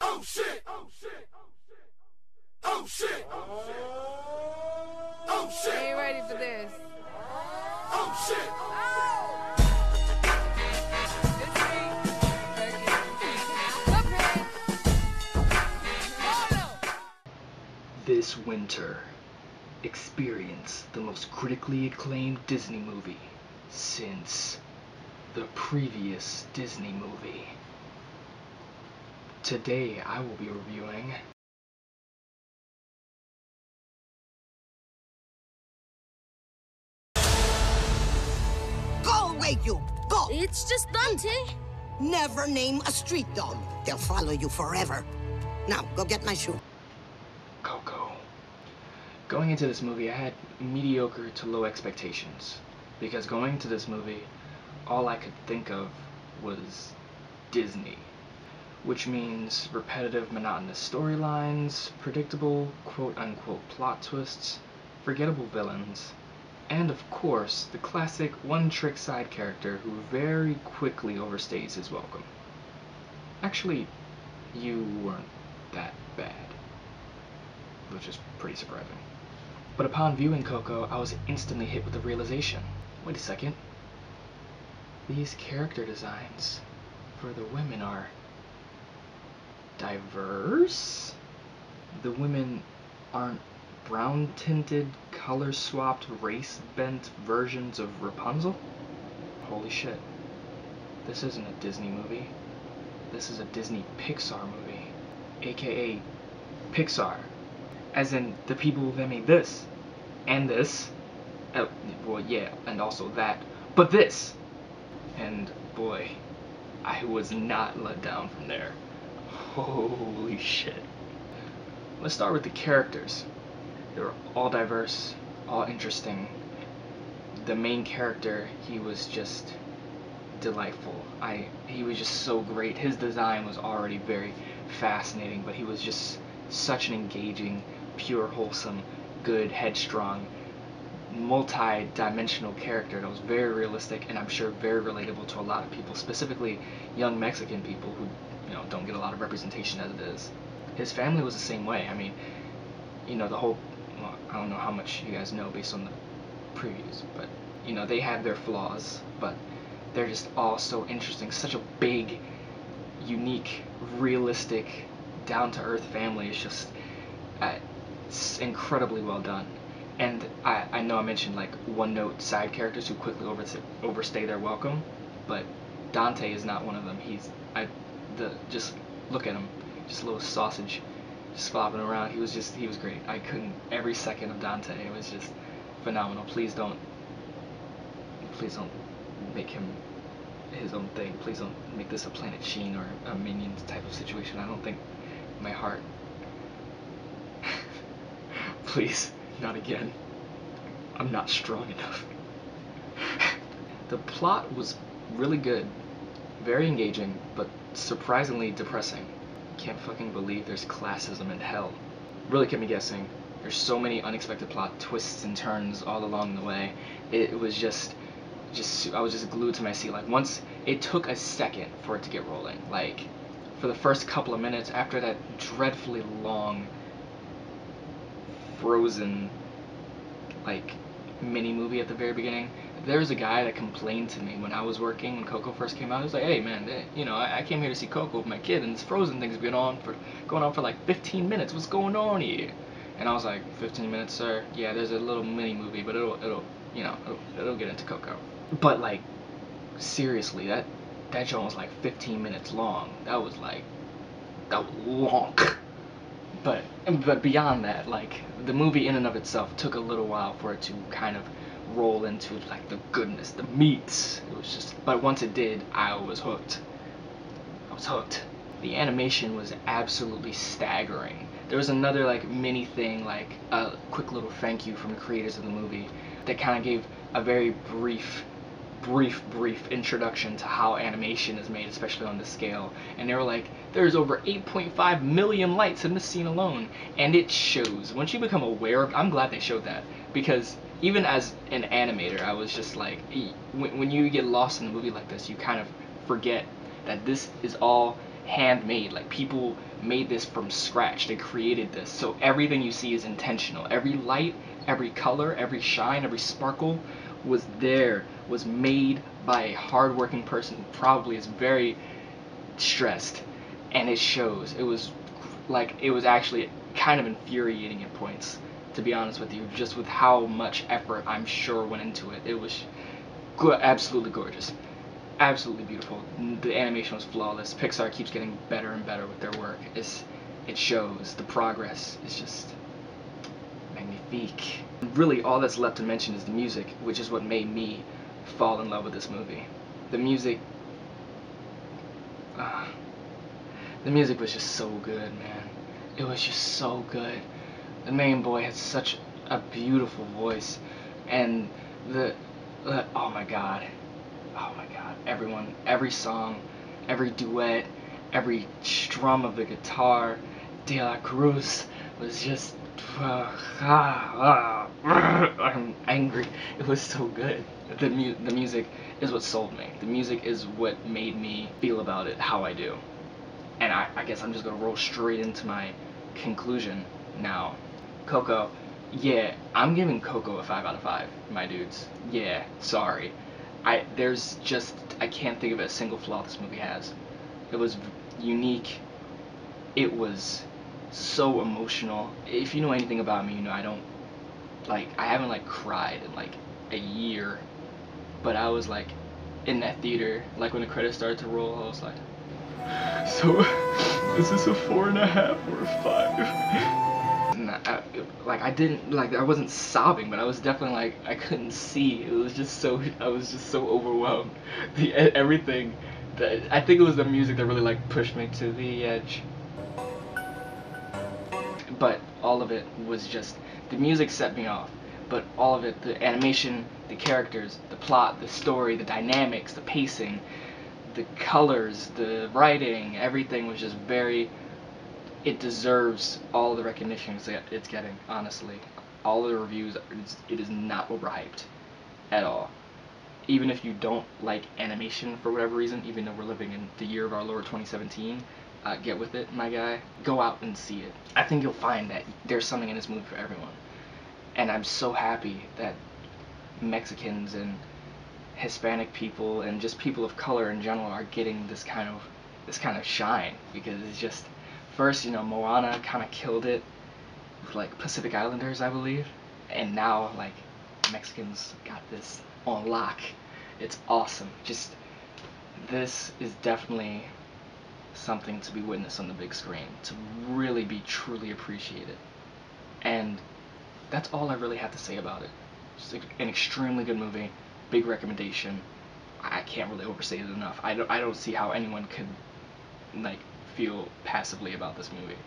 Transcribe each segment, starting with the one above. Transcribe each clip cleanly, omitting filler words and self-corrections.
Oh shit! Oh shit! Oh shit! Oh shit! I ain't ready for this. Oh shit! This winter, experience the most critically acclaimed Disney movie since the previous Disney movie. Today I will be reviewing Go away, you! Go! It's just Dante. Never name a street dog. They'll follow you forever. Now, go get my shoe. Coco. Going into this movie, I had mediocre to low expectations, because going into this movie, all I could think of was Disney, which means repetitive, monotonous storylines, predictable, quote-unquote plot twists, forgettable villains, and of course, the classic one-trick side character who very quickly overstays his welcome. Actually, you weren't that bad, which is pretty surprising. But upon viewing Coco, I was instantly hit with the realization, wait a second, these character designs for the women are diverse? The women aren't brown-tinted, color-swapped, race-bent versions of Rapunzel? Holy shit. This isn't a Disney movie. This is a Disney Pixar movie, aka Pixar. As in, the people that made this, and this, well yeah, and also that, but this! And boy, I was not let down from there. Holy shit. Let's start with the characters. They were all diverse, all interesting. The main character, he was just delightful. He was just so great. His design was already very fascinating, but he was just such an engaging, pure, wholesome, good, headstrong, multi-dimensional character that was very realistic and I'm sure very relatable to a lot of people, specifically young Mexican people who, don't get a lot of representation as it is. His family was the same way. I mean, the whole, well, I don't know how much you guys know based on the previews, but, they have their flaws, but they're just all so interesting. Such a big, unique, realistic, down-to-earth family. It's just, it's incredibly well done. And I know I mentioned like one-note side characters who quickly overstay their welcome, but Dante is not one of them. Just look at him, just a little sausage, just flopping around. He was great. I couldn't, every second of Dante, it was just phenomenal. Please don't make him his own thing. Please don't make this a Planet Sheen or a Minions type of situation. I don't think my heart. Please, not again. I'm not strong enough. The plot was really good, very engaging, but surprisingly depressing. Can't fucking believe there's classism in hell. Really kept me guessing. There's so many unexpected plot twists and turns all along the way. It was just I was just glued to my seat. Like, once it took a second for it to get rolling. Like, for the first couple of minutes after that dreadfully long Frozen like mini movie at the very beginning, there's a guy that complained to me when I was working when Coco first came out. He was like, hey man, I came here to see Coco with my kid and this Frozen thing's been going on for like 15 minutes. What's going on here? And I was like, 15 minutes, sir? Yeah, there's a little mini movie, but it'll get into Coco. But like, seriously, that joint was like 15 minutes long. That was long. But beyond that, like, the movie in and of itself took a little while for it to kind of roll into like the goodness, the meats. It was just, but once it did, I was hooked. The animation was absolutely staggering. There was another like mini thing, like a quick little thank you from the creators of the movie that kind of gave a very brief introduction to how animation is made, especially on this scale. And they were like, there's over 8.5 million lights in this scene alone, and it shows. Once you become aware of, I'm glad they showed that, because even as an animator, I was just like, when you get lost in a movie like this, you kind of forget that this is all handmade. Like, people made this from scratch. They created this. So everything you see is intentional. Every light, every color, every shine, every sparkle was there, was made by a hardworking person who probably is very stressed, and it shows. It was actually kind of infuriating at points, to be honest with you, just with how much effort I'm sure went into it. It was absolutely gorgeous, absolutely beautiful. The animation was flawless. Pixar keeps getting better and better with their work. It shows. The progress is just magnifique. Really, all that's left to mention is the music, which is what made me fall in love with this movie. The music, the music was just so good, man. It was just so good. The main boy had such a beautiful voice, and oh my god, every song, every duet, every strum of the guitar, De La Cruz was just, I'm angry. It was so good. The music is what sold me. The music is what made me feel about it how I do. And I guess I'm just gonna roll straight into my conclusion now. Coco, yeah, I'm giving Coco a 5 out of 5, my dudes. Yeah, sorry. I can't think of a single flaw this movie has. It was unique. It was so emotional. If you know anything about me, you know I haven't like cried in like a year, but I was like in that theater, like when the credits started to roll, I was like, so is this a 4.5 or a 5? And I wasn't sobbing, but I was definitely like, I couldn't see. I was just so overwhelmed. Everything. I think it was the music that really like pushed me to the edge. But all of it was just, the music set me off. But all of it, the animation, the characters, the plot, the story, the dynamics, the pacing, the colors, the writing, everything was just it deserves all the recognition it's getting, honestly. All the reviews, it is not overhyped at all. Even if you don't like animation for whatever reason, even though we're living in the year of our Lord 2017, get with it, my guy. Go out and see it. I think you'll find that there's something in this movie for everyone. And I'm so happy that Mexicans and Hispanic people and just people of color in general are getting this kind of shine, because it's just, first, Moana kind of killed it with like Pacific Islanders, I believe, and now like Mexicans got this on lock. It's awesome. Just, this is definitely something to be witnessed on the big screen, to really be truly appreciated. And that's all I really have to say about it. Just an extremely good movie, big recommendation. I can't really overstate it enough. I don't see how anyone could like feel passively about this movie.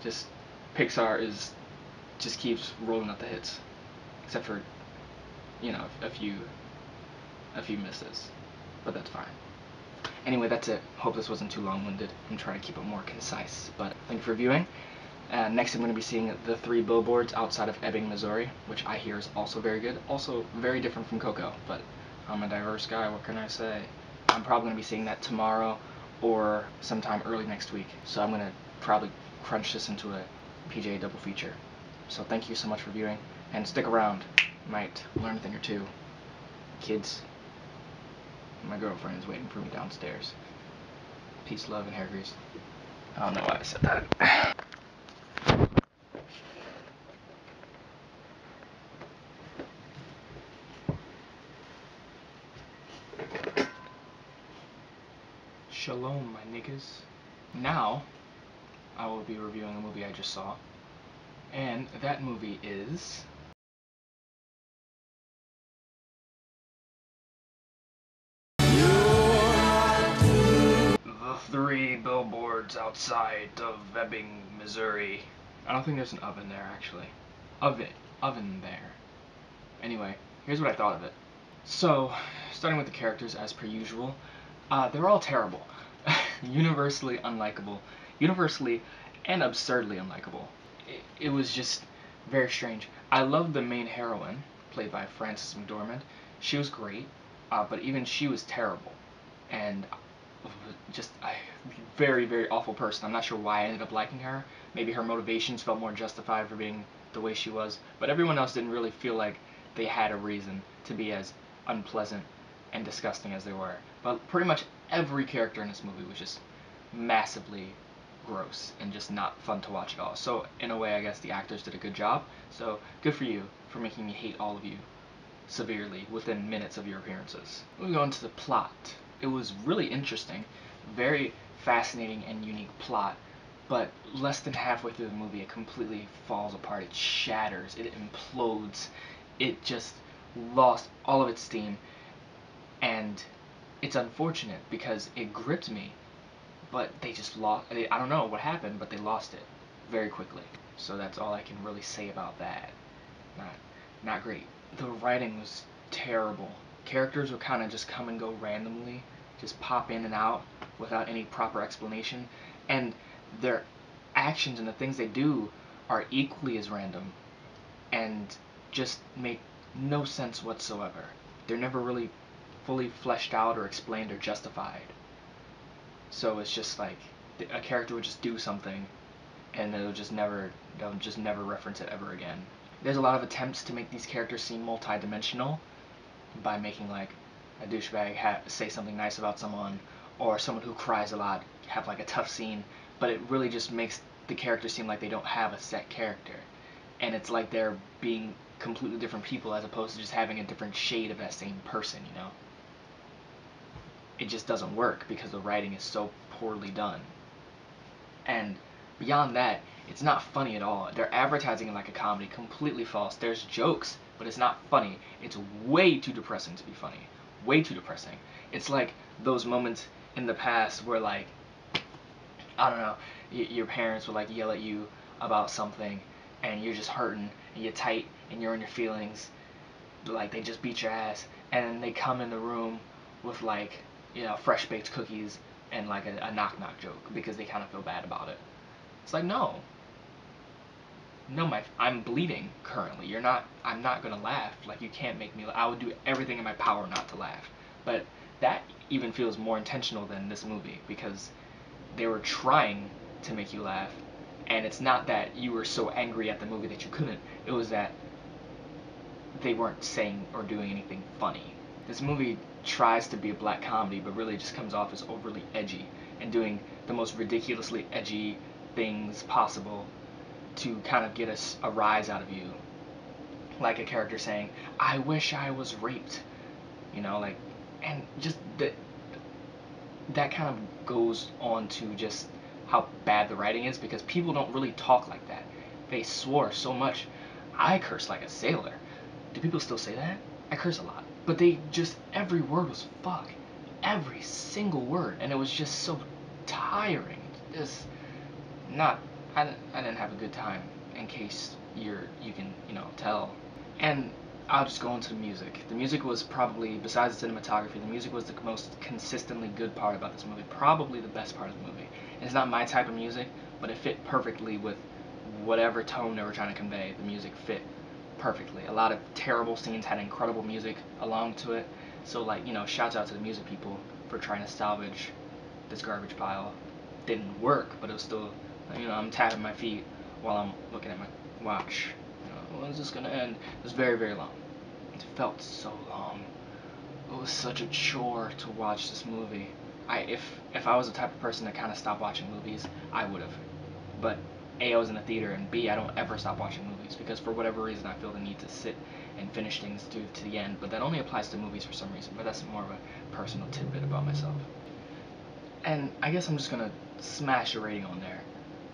Just, Pixar just keeps rolling out the hits, except for a few misses, but that's fine. Anyway, that's it. Hope this wasn't too long-winded. I'm trying to keep it more concise, but thank you for viewing. Next I'm going to be seeing The Three Billboards Outside of Ebbing, Missouri, which I hear is also very good. Also very different from Coco, but I'm a diverse guy, what can I say? I'm probably going to be seeing that tomorrow or sometime early next week. So I'm going to probably crunch this into a PJ double feature. So thank you so much for viewing, and stick around. You might learn a thing or two. Kids, my girlfriend is waiting for me downstairs. Peace, love, and hair grease. I don't know why I said that. Shalom, my niggas. Now, I will be reviewing a movie I just saw, and that movie is The Three Billboards Outside of Ebbing, Missouri. I don't think there's an oven there, actually. Oven there. Anyway, here's what I thought of it. So, starting with the characters as per usual, they're all terrible. Universally unlikable. Universally and absurdly unlikable. It was just very strange. I loved the main heroine, played by Frances McDormand. She was great, but even she was terrible. And very, very awful person. I'm not sure why I ended up liking her. Maybe her motivations felt more justified for being the way she was, but everyone else didn't really feel like they had a reason to be as unpleasant and disgusting as they were. But pretty much every character in this movie was just massively gross and just not fun to watch at all. So in a way, I guess the actors did a good job. So good for you for making me hate all of you severely within minutes of your appearances. Moving on to the plot. It was really interesting, very fascinating and unique plot, but less than halfway through the movie it completely falls apart. It shatters, it implodes, it just lost all of its steam, and it's unfortunate because it gripped me, but they just lost. I don't know what happened, but they lost it very quickly. So that's all I can really say about that. Not great. The writing was terrible. Characters would kind of just come and go randomly, just pop in and out without any proper explanation, and their actions and the things they do are equally as random and just make no sense whatsoever. They're never really fully fleshed out or explained or justified. So it's just like a character would just do something and they'll just never reference it ever again. There's a lot of attempts to make these characters seem multi-dimensional by making like a douchebag say something nice about someone, or someone who cries a lot have like a tough scene, but it really just makes the characters seem like they don't have a set character, and it's like they're being completely different people as opposed to just having a different shade of that same person, you know? It just doesn't work because the writing is so poorly done. And beyond that, it's not funny at all. They're advertising it like a comedy, completely false. There's jokes, but it's not funny. It's way too depressing to be funny. Way too depressing. It's like those moments in the past where, like, I don't know, your parents would like yell at you about something and you're just hurting and you're tight and you're in your feelings, like they just beat your ass, and then they come in the room with like, you know, fresh baked cookies and like a knock knock joke because they kind of feel bad about it. It's like, no, I'm bleeding currently. I'm not gonna laugh. Like, you can't make me laugh. I would do everything in my power not to laugh. But that even feels more intentional than this movie because they were trying to make you laugh, and it's not that you were so angry at the movie that you couldn't. It was that they weren't saying or doing anything funny. This movie tries to be a black comedy, but really just comes off as overly edgy and doing the most ridiculously edgy things possible to kind of get a rise out of you. Like a character saying, "I wish I was raped," you know, like, and just that kind of goes on to just how bad the writing is because people don't really talk like that. They swore so much. I curse like a sailor. Do people still say that? I curse a lot. But they just, every word was fuck. Every single word. And it was just so tiring. Just not, I didn't have a good time, in case you can, you know, tell. And I'll just go into the music. The music was probably, besides the cinematography, the music was the most consistently good part about this movie. Probably the best part of the movie. And it's not my type of music, but it fit perfectly with whatever tone they were trying to convey. The music fit perfectly. A lot of terrible scenes had incredible music along to it. So, like, you know, shouts out to the music people for trying to salvage this garbage pile. Didn't work, but it was still, you know, I'm tapping my feet while I'm looking at my watch. You know, when is this gonna end? It was very, very long. It felt so long. It was such a chore to watch this movie. If I was the type of person that kind of stopped watching movies, I would have. But A, I was in the theater, and B, I don't ever stop watching movies because for whatever reason I feel the need to sit and finish things to the end. But that only applies to movies for some reason. But that's more of a personal tidbit about myself. And I guess I'm just gonna smash a rating on there.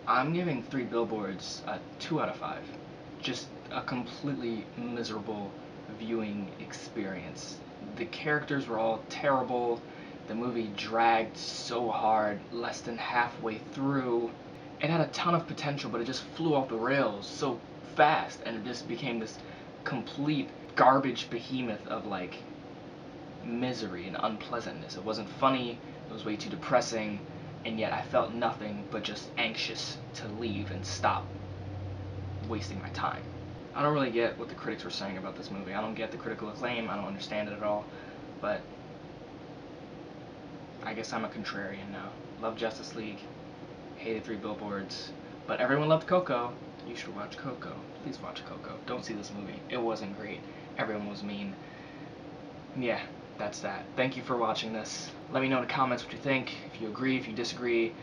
I'm giving 3 Billboards a 2 out of 5. Just a completely miserable viewing experience. The characters were all terrible. The movie dragged so hard, less than halfway through. It had a ton of potential, but it just flew off the rails so fast, and it just became this complete garbage behemoth of like misery and unpleasantness. It wasn't funny, it was way too depressing, and yet I felt nothing but just anxious to leave and stop wasting my time. I don't really get what the critics were saying about this movie. I don't get the critical acclaim, I don't understand it at all, but I guess I'm a contrarian now. Loved Justice League. Hated 3 Billboards. But everyone loved Coco. You should watch Coco. Please watch Coco. Don't see this movie. It wasn't great. Everyone was mean. Yeah, that's that. Thank you for watching this. Let me know in the comments what you think, if you agree, if you disagree,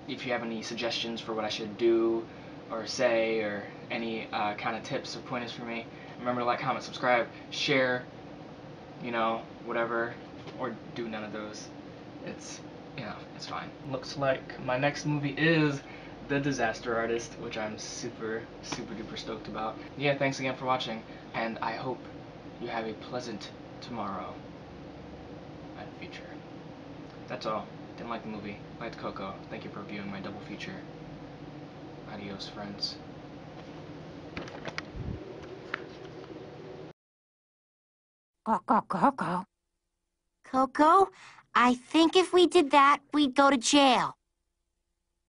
if you have any suggestions for what I should do or say, or any kind of tips or pointers for me. Remember to like, comment, subscribe, share, whatever, or do none of those. It's fine. Looks like my next movie is The Disaster Artist, which I'm super, super duper stoked about. Yeah, thanks again for watching, and I hope you have a pleasant tomorrow and future. That's all. Didn't like the movie. Liked Coco. Thank you for viewing my double feature. Adios, friends. Coco, I think if we did that, we'd go to jail.